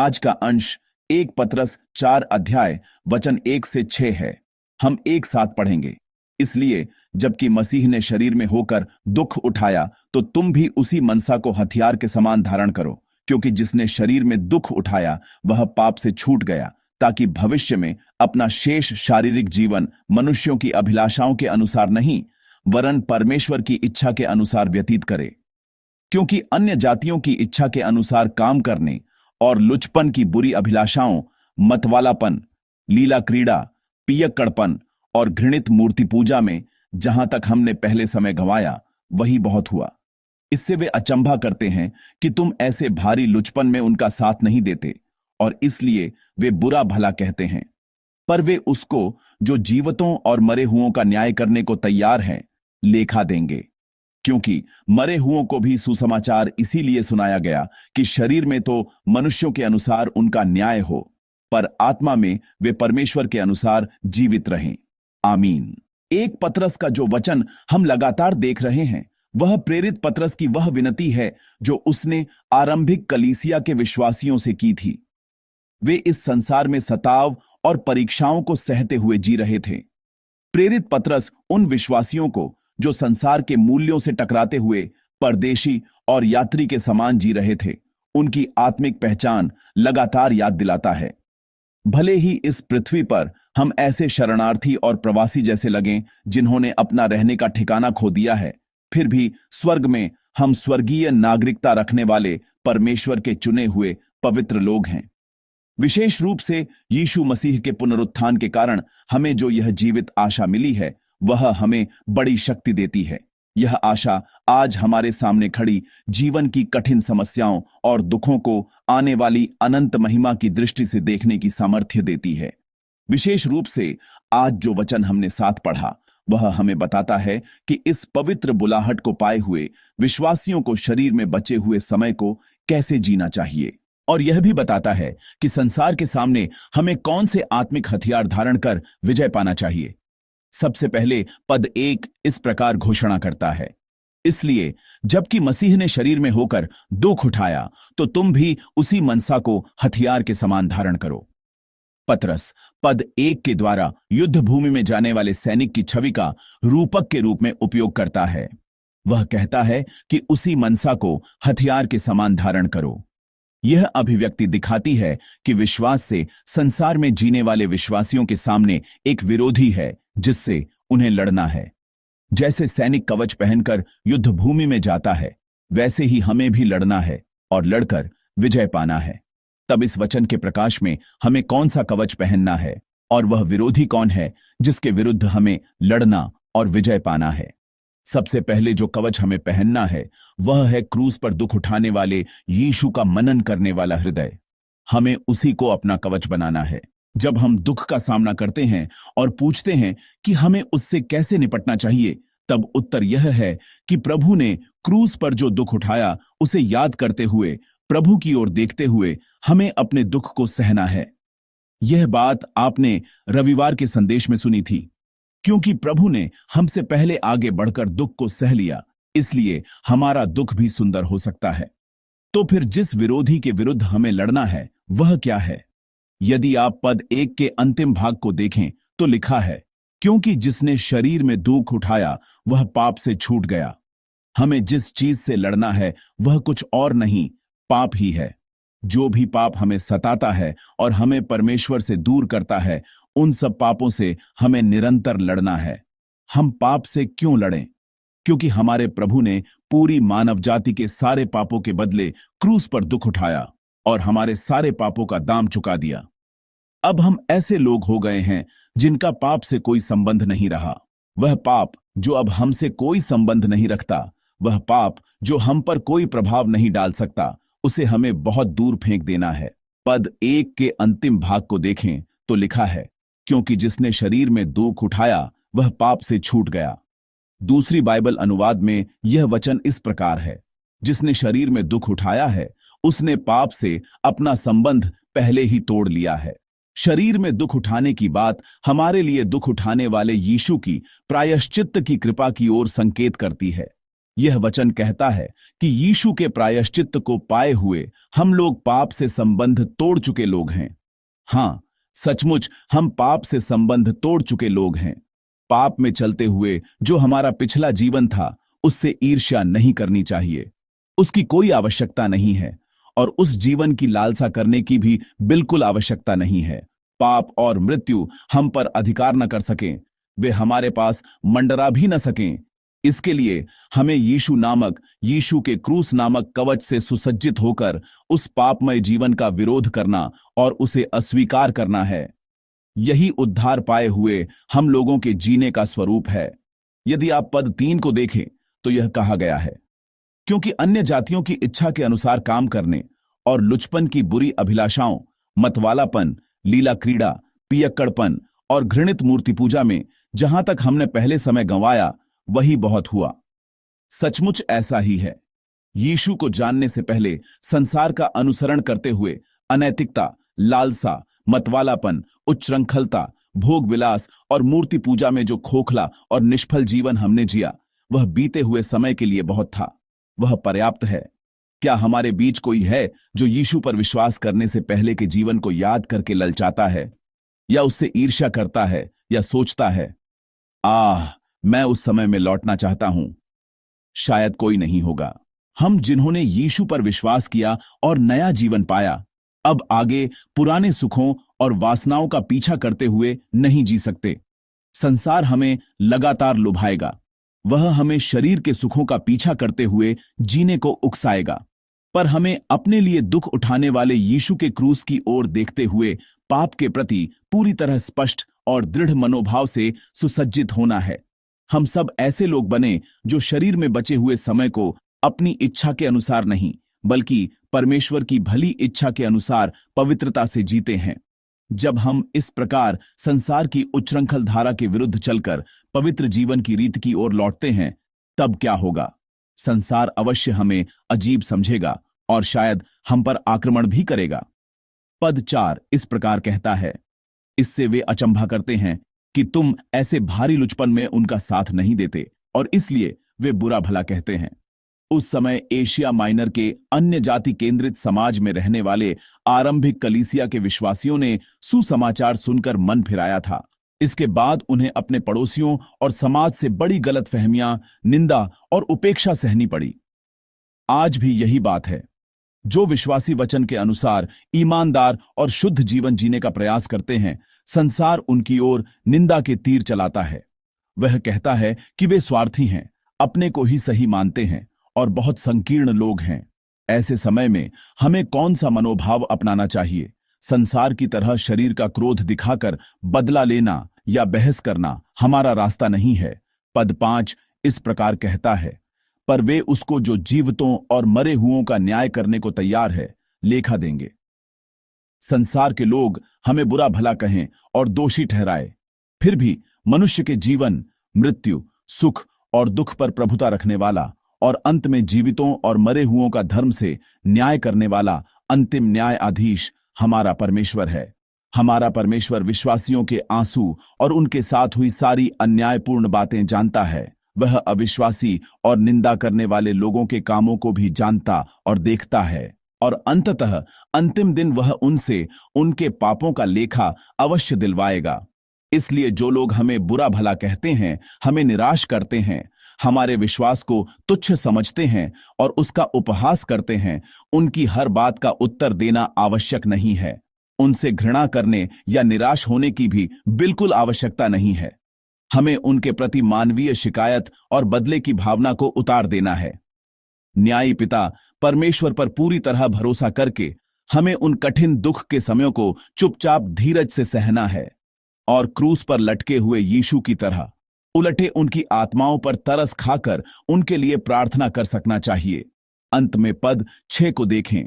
आज का अंश 1 पतरस 4 अध्याय वचन 1 से 6 है। हम एक साथ पढ़ेंगे। इसलिए जबकि मसीह ने शरीर में होकर दुख उठाया तो तुम भी उसी मनसा को हथियार के समान धारण करो, क्योंकि जिसने शरीर में दुख उठाया वह पाप से छूट गया, ताकि भविष्य में अपना शेष शारीरिक जीवन मनुष्यों की अभिलाषाओं के अनुसार नहीं, वरन परमेश्वर की इच्छा के अनुसार व्यतीत करे। क्योंकि अन्य जातियों की इच्छा के अनुसार काम करने और लुचपन की बुरी अभिलाषाओं, मतवालापन, लीला क्रीड़ा, पियक्कड़पन और घृणित मूर्ति पूजा में जहां तक हमने पहले समय गंवाया वही बहुत हुआ। इससे वे अचंभा करते हैं कि तुम ऐसे भारी लुचपन में उनका साथ नहीं देते, और इसलिए वे बुरा भला कहते हैं। पर वे उसको जो जीवितों और मरे हुओं का न्याय करने को तैयार हैं लेखा देंगे। क्योंकि मरे हुओं को भी सुसमाचार इसीलिए सुनाया गया कि शरीर में तो मनुष्यों के अनुसार उनका न्याय हो, पर आत्मा में वे परमेश्वर के अनुसार जीवित रहें। आमीन। 1 पतरस का जो वचन हम लगातार देख रहे हैं वह प्रेरित पतरस की वह विनती है जो उसने आरंभिक कलीसिया के विश्वासियों से की थी। वे इस संसार में सताव और परीक्षाओं को सहते हुए जी रहे थे। प्रेरित पतरस उन विश्वासियों को जो संसार के मूल्यों से टकराते हुए परदेशी और यात्री के समान जी रहे थे, उनकी आत्मिक पहचान लगातार याद दिलाता है। भले ही इस पृथ्वी पर हम ऐसे शरणार्थी और प्रवासी जैसे लगें जिन्होंने अपना रहने का ठिकाना खो दिया है, फिर भी स्वर्ग में हम स्वर्गीय नागरिकता रखने वाले परमेश्वर के चुने हुए पवित्र लोग हैं। विशेष रूप से यीशु मसीह के पुनरुत्थान के कारण हमें जो यह जीवित आशा मिली है वह हमें बड़ी शक्ति देती है। यह आशा आज हमारे सामने खड़ी जीवन की कठिन समस्याओं और दुखों को आने वाली अनंत महिमा की दृष्टि से देखने की सामर्थ्य देती है। विशेष रूप से आज जो वचन हमने साथ पढ़ा वह हमें बताता है कि इस पवित्र बुलाहट को पाए हुए विश्वासियों को शरीर में बचे हुए समय को कैसे जीना चाहिए, और यह भी बताता है कि संसार के सामने हमें कौन से आत्मिक हथियार धारण कर विजय पाना चाहिए। सबसे पहले पद 1 इस प्रकार घोषणा करता है, इसलिए जबकि मसीह ने शरीर में होकर दुख उठाया तो तुम भी उसी मनसा को हथियार के समान धारण करो। पतरस पद 1 के द्वारा युद्ध भूमि में जाने वाले सैनिक की छवि का रूपक के रूप में उपयोग करता है। वह कहता है कि उसी मनसा को हथियार के समान धारण करो। यह अभिव्यक्ति दिखाती है कि विश्वास से संसार में जीने वाले विश्वासियों के सामने एक विरोधी है जिससे उन्हें लड़ना है। जैसे सैनिक कवच पहनकर युद्ध भूमि में जाता है, वैसे ही हमें भी लड़ना है और लड़कर विजय पाना है। तब इस वचन के प्रकाश में हमें कौन सा कवच पहनना है और वह विरोधी कौन है जिसके विरुद्ध हमें लड़ना और विजय पाना है। सबसे पहले जो कवच हमें पहनना है वह है क्रूस पर दुख उठाने वाले यीशु का मनन करने वाला हृदय। हमें उसी को अपना कवच बनाना है। जब हम दुख का सामना करते हैं और पूछते हैं कि हमें उससे कैसे निपटना चाहिए, तब उत्तर यह है कि प्रभु ने क्रूस पर जो दुख उठाया उसे याद करते हुए, प्रभु की ओर देखते हुए हमें अपने दुख को सहना है। यह बात आपने रविवार के संदेश में सुनी थी। क्योंकि प्रभु ने हमसे पहले आगे बढ़कर दुख को सह लिया, इसलिए हमारा दुख भी सुंदर हो सकता है। तो फिर जिस विरोधी के विरुद्ध हमें लड़ना है वह क्या है? यदि आप पद 1 के अंतिम भाग को देखें तो लिखा है, क्योंकि जिसने शरीर में दुख उठाया वह पाप से छूट गया। हमें जिस चीज से लड़ना है वह कुछ और नहीं, पाप ही है। जो भी पाप हमें सताता है और हमें परमेश्वर से दूर करता है, उन सब पापों से हमें निरंतर लड़ना है। हम पाप से क्यों लड़ें? क्योंकि हमारे प्रभु ने पूरी मानव जाति के सारे पापों के बदले क्रूस पर दुख उठाया और हमारे सारे पापों का दाम चुका दिया। अब हम ऐसे लोग हो गए हैं जिनका पाप से कोई संबंध नहीं रहा। वह पाप जो अब हमसे कोई संबंध नहीं रखता, वह पाप जो हम पर कोई प्रभाव नहीं डाल सकता, उसे हमें बहुत दूर फेंक देना है। पद 1 के अंतिम भाग को देखें तो लिखा है, क्योंकि जिसने शरीर में दुख उठाया वह पाप से छूट गया। दूसरी बाइबल अनुवाद में यह वचन इस प्रकार है, जिसने शरीर में दुख उठाया है उसने पाप से अपना संबंध पहले ही तोड़ लिया है। शरीर में दुख उठाने की बात हमारे लिए दुख उठाने वाले यीशु की प्रायश्चित्त की कृपा की ओर संकेत करती है। यह वचन कहता है कि यीशु के प्रायश्चित्त को पाए हुए हम लोग पाप से संबंध तोड़ चुके लोग हैं। हां, सचमुच हम पाप से संबंध तोड़ चुके लोग हैं। पाप में चलते हुए जो हमारा पिछला जीवन था, उससे ईर्ष्या नहीं करनी चाहिए। उसकी कोई आवश्यकता नहीं है और उस जीवन की लालसा करने की भी बिल्कुल आवश्यकता नहीं है। पाप और मृत्यु हम पर अधिकार न कर सकें, वे हमारे पास मंडरा भी न सकें। इसके लिए हमें यीशु के क्रूस नामक कवच से सुसज्जित होकर उस पापमय जीवन का विरोध करना और उसे अस्वीकार करना है। यही उद्धार पाए हुए हम लोगों के जीने का स्वरूप है। यदि आप पद 3 को देखें तो यह कहा गया है, क्योंकि अन्य जातियों की इच्छा के अनुसार काम करने और लुचपन की बुरी अभिलाषाओं, मतवालापन, लीला क्रीड़ा, पियक्कड़पन और घृणित मूर्ति पूजा में जहां तक हमने पहले समय गंवाया, वही बहुत हुआ। सचमुच ऐसा ही है। यीशु को जानने से पहले संसार का अनुसरण करते हुए अनैतिकता, लालसा, मतवालापन, उच्छृंखलता, भोग विलास और मूर्ति पूजा में जो खोखला और निष्फल जीवन हमने जिया, वह बीते हुए समय के लिए बहुत था। वह पर्याप्त है। क्या हमारे बीच कोई है जो यीशु पर विश्वास करने से पहले के जीवन को याद करके ललचाता है या उससे ईर्ष्या करता है या सोचता है, आह, मैं उस समय में लौटना चाहता हूं? शायद कोई नहीं होगा। हम जिन्होंने यीशु पर विश्वास किया और नया जीवन पाया, अब आगे पुराने सुखों और वासनाओं का पीछा करते हुए नहीं जी सकते। संसार हमें लगातार लुभाएगा। वह हमें शरीर के सुखों का पीछा करते हुए जीने को उकसाएगा, पर हमें अपने लिए दुख उठाने वाले यीशु के क्रूस की ओर देखते हुए पाप के प्रति पूरी तरह स्पष्ट और दृढ़ मनोभाव से सुसज्जित होना है। हम सब ऐसे लोग बने जो शरीर में बचे हुए समय को अपनी इच्छा के अनुसार नहीं, बल्कि परमेश्वर की भली इच्छा के अनुसार पवित्रता से जीते हैं। जब हम इस प्रकार संसार की उच्छृंखल धारा के विरुद्ध चलकर पवित्र जीवन की रीत की ओर लौटते हैं, तब क्या होगा? संसार अवश्य हमें अजीब समझेगा और शायद हम पर आक्रमण भी करेगा। पद 4 इस प्रकार कहता है, इससे वे अचंभा करते हैं कि तुम ऐसे भारी लुचपन में उनका साथ नहीं देते और इसलिए वे बुरा भला कहते हैं। उस समय एशिया माइनर के अन्य जाति केंद्रित समाज में रहने वाले आरंभिक कलीसिया के विश्वासियों ने सुसमाचार सुनकर मन फिराया था। इसके बाद उन्हें अपने पड़ोसियों और समाज से बड़ी गलतफहमियां, निंदा और उपेक्षा सहनी पड़ी। आज भी यही बात है। जो विश्वासी वचन के अनुसार ईमानदार और शुद्ध जीवन जीने का प्रयास करते हैं, संसार उनकी ओर निंदा के तीर चलाता है। वह कहता है कि वे स्वार्थी हैं, अपने को ही सही मानते हैं और बहुत संकीर्ण लोग हैं। ऐसे समय में हमें कौन सा मनोभाव अपनाना चाहिए? संसार की तरह शरीर का क्रोध दिखाकर बदला लेना या बहस करना हमारा रास्ता नहीं है। पद 5 इस प्रकार कहता है, पर वे उसको जो जीवितों और मरे हुओं का न्याय करने को तैयार है, लेखा देंगे। संसार के लोग हमें बुरा भला कहें और दोषी ठहराए, फिर भी मनुष्य के जीवन, मृत्यु, सुख और दुख पर प्रभुता रखने वाला और अंत में जीवितों और मरे हुओं का धर्म से न्याय करने वाला अंतिम न्यायाधीश हमारा परमेश्वर है। हमारा परमेश्वर विश्वासियों के आंसू और उनके साथ हुई सारी अन्यायपूर्ण बातें जानता है। वह अविश्वासी और निंदा करने वाले लोगों के कामों को भी जानता और देखता है और अंततः अंतिम दिन वह उनसे उनके पापों का लेखा अवश्य दिलवाएगा। इसलिए जो लोग हमें बुरा भला कहते हैं, हमें निराश करते हैं, हमारे विश्वास को तुच्छ समझते हैं और उसका उपहास करते हैं, उनकी हर बात का उत्तर देना आवश्यक नहीं है। उनसे घृणा करने या निराश होने की भी बिल्कुल आवश्यकता नहीं है। हमें उनके प्रति मानवीय शिकायत और बदले की भावना को उतार देना है। न्यायी पिता परमेश्वर पर पूरी तरह भरोसा करके हमें उन कठिन दुख के समयों को चुपचाप धीरज से सहना है और क्रूस पर लटके हुए यीशु की तरह उलटे उनकी आत्माओं पर तरस खाकर उनके लिए प्रार्थना कर सकना चाहिए। अंत में पद 6 को देखें,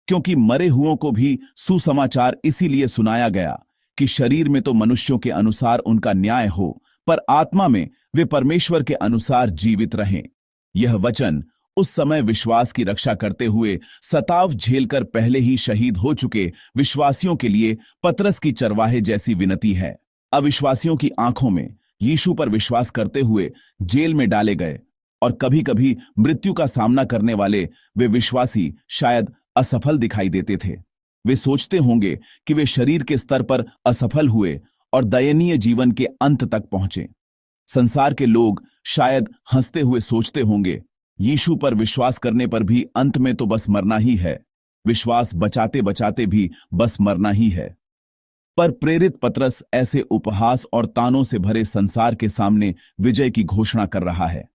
क्योंकि मरे हुओं को भी सुसमाचार इसीलिए सुनाया गया कि शरीर में तो मनुष्यों के अनुसार उनका न्याय हो, पर आत्मा में वे परमेश्वर के अनुसार जीवित रहें। यह वचन उस समय विश्वास की रक्षा करते हुए सताव झेलकर पहले ही शहीद हो चुके विश्वासियों के लिए पतरस की चरवाहे जैसी विनती है। अविश्वासियों की आंखों में यीशु पर विश्वास करते हुए जेल में डाले गए और कभी कभी मृत्यु का सामना करने वाले वे विश्वासी शायद असफल दिखाई देते थे। वे सोचते होंगे कि वे शरीर के स्तर पर असफल हुए और दयनीय जीवन के अंत तक पहुंचे। संसार के लोग शायद हंसते हुए सोचते होंगे, यीशु पर विश्वास करने पर भी अंत में तो बस मरना ही है, विश्वास बचाते बचाते भी बस मरना ही है। पर प्रेरित पतरस ऐसे उपहास और तानों से भरे संसार के सामने विजय की घोषणा कर रहा है।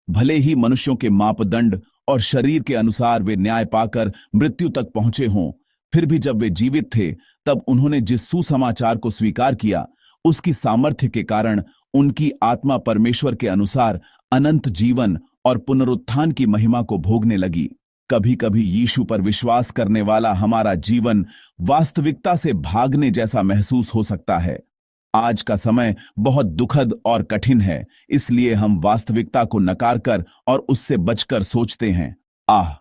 भले ही मनुष्यों के मापदंड और शरीर के अनुसार वे न्याय पाकर मृत्यु तक पहुंचे हों, फिर भी जब वे जीवित थे तब उन्होंने जिस सुसमाचार को स्वीकार किया, उसकी सामर्थ्य के कारण उनकी आत्मा परमेश्वर के अनुसार अनंत जीवन और पुनरुत्थान की महिमा को भोगने लगी। कभी कभी यीशु पर विश्वास करने वाला हमारा जीवन वास्तविकता से भागने जैसा महसूस हो सकता है। आज का समय बहुत दुखद और कठिन है, इसलिए हम वास्तविकता को नकार कर और उससे बचकर सोचते हैं, आह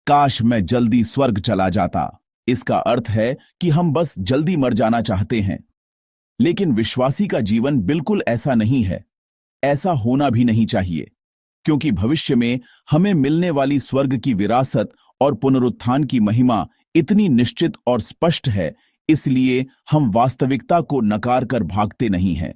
काश मैं जल्दी स्वर्ग चला जाता। इसका अर्थ है कि हम बस जल्दी मर जाना चाहते हैं। लेकिन विश्वासी का जीवन बिल्कुल ऐसा नहीं है। ऐसा होना भी नहीं चाहिए, क्योंकि भविष्य में हमें मिलने वाली स्वर्ग की विरासत और पुनरुत्थान की महिमा इतनी निश्चित और स्पष्ट है, इसलिए हम वास्तविकता को नकार कर भागते नहीं हैं,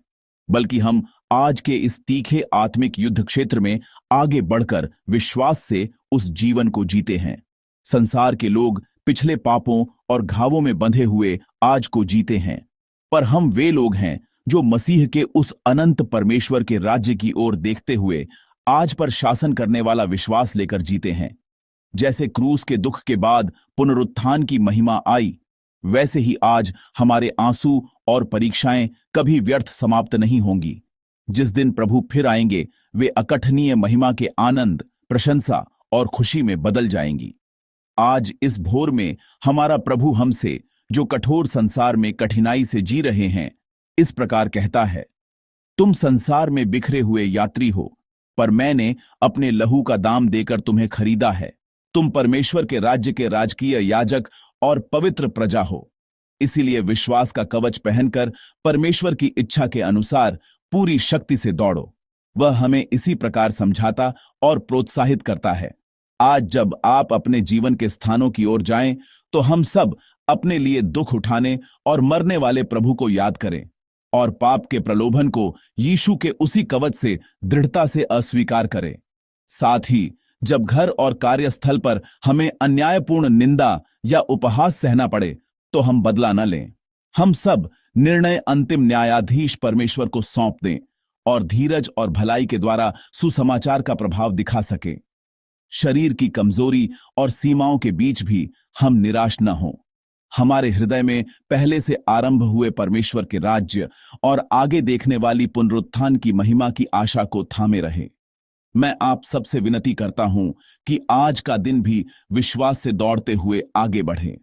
बल्कि हम आज के इस तीखे आत्मिक युद्ध क्षेत्र में आगे बढ़कर विश्वास से उस जीवन को जीते हैं। संसार के लोग पिछले पापों और घावों में बंधे हुए आज को जीते हैं, पर हम वे लोग हैं जो मसीह के उस अनंत परमेश्वर के राज्य की ओर देखते हुए आज पर शासन करने वाला विश्वास लेकर जीते हैं। जैसे क्रूस के दुख के बाद पुनरुत्थान की महिमा आई, वैसे ही आज हमारे आंसू और परीक्षाएं कभी व्यर्थ समाप्त नहीं होंगी। जिस दिन प्रभु फिर आएंगे, वे अकथनीय महिमा के आनंद, प्रशंसा और खुशी में बदल जाएंगी। आज इस भोर में हमारा प्रभु हमसे, जो कठोर संसार में कठिनाई से जी रहे हैं, इस प्रकार कहता है, तुम संसार में बिखरे हुए यात्री हो, पर मैंने अपने लहू का दाम देकर तुम्हें खरीदा है। तुम परमेश्वर के राज्य के राजकीय याजक और पवित्र प्रजा हो। इसीलिए विश्वास का कवच पहनकर परमेश्वर की इच्छा के अनुसार पूरी शक्ति से दौड़ो। वह हमें इसी प्रकार समझाता और प्रोत्साहित करता है। आज जब आप अपने जीवन के स्थानों की ओर जाएं, तो हम सब अपने लिए दुख उठाने और मरने वाले प्रभु को याद करें और पाप के प्रलोभन को यीशु के उसी कवच से दृढ़ता से अस्वीकार करें। साथ ही जब घर और कार्यस्थल पर हमें अन्यायपूर्ण निंदा या उपहास सहना पड़े, तो हम बदला न लें। हम सब निर्णय अंतिम न्यायाधीश परमेश्वर को सौंप दें और धीरज और भलाई के द्वारा सुसमाचार का प्रभाव दिखा सकें। शरीर की कमजोरी और सीमाओं के बीच भी हम निराश न हों। हमारे हृदय में पहले से आरंभ हुए परमेश्वर के राज्य और आगे देखने वाली पुनरुत्थान की महिमा की आशा को थामे रहे। मैं आप सबसे विनती करता हूं कि आज का दिन भी विश्वास से दौड़ते हुए आगे बढ़ें।